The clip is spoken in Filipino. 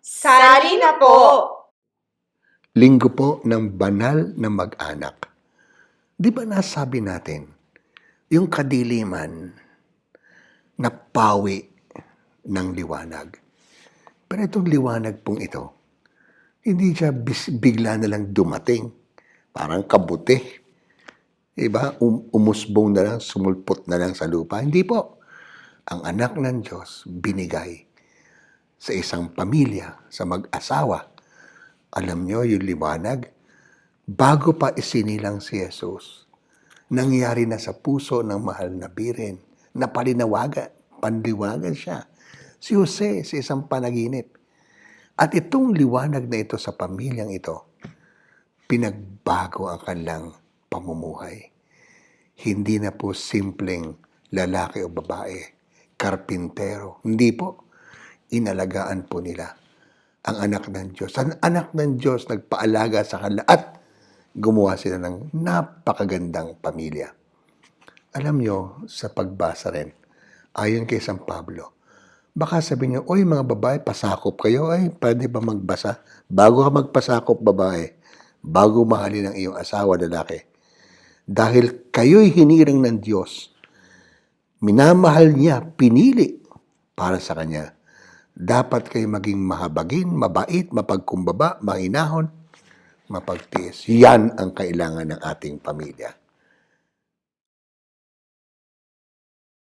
Sali na po! Linggo po ng banal na mag-anak. Di ba nasabi natin, yung kadiliman napawi ng liwanag. Pero itong liwanag pong ito, hindi siya bigla na lang dumating. Parang kabuti. Diba? Umusbong na lang, sumulpot na lang sa lupa. Hindi po. Ang anak ng Diyos binigay sa isang pamilya, sa mag-asawa. Alam nyo, yung liwanag, bago pa isinilang si Jesus, nangyari na sa puso ng mahal na birin, na panliwagan siya. Si Jose, sa isang panaginip. At itong liwanag na ito sa pamilyang ito, pinagbago ang kanilang pamumuhay. Hindi na po simpleng lalaki o babae, karpintero. Hindi po. Inalagaan po nila ang anak ng Diyos. Ang anak ng Diyos nagpaalaga sa kanila at gumawa sila ng napakagandang pamilya. Alam nyo, sa pagbasa rin, ayon kay San Pablo, baka sabihin nyo, oy mga babae, pasakop kayo, ay pwede ba magbasa? Bago ka magpasakop babae, bago mahalin ang iyong asawa lalaki, dahil kayo'y hiniring ng Diyos, minamahal niya, pinili para sa Kanya. Dapat kayo maging mahabagin, mabait, mapagkumbaba, mahinahon, mapagtiis. Yan ang kailangan ng ating pamilya.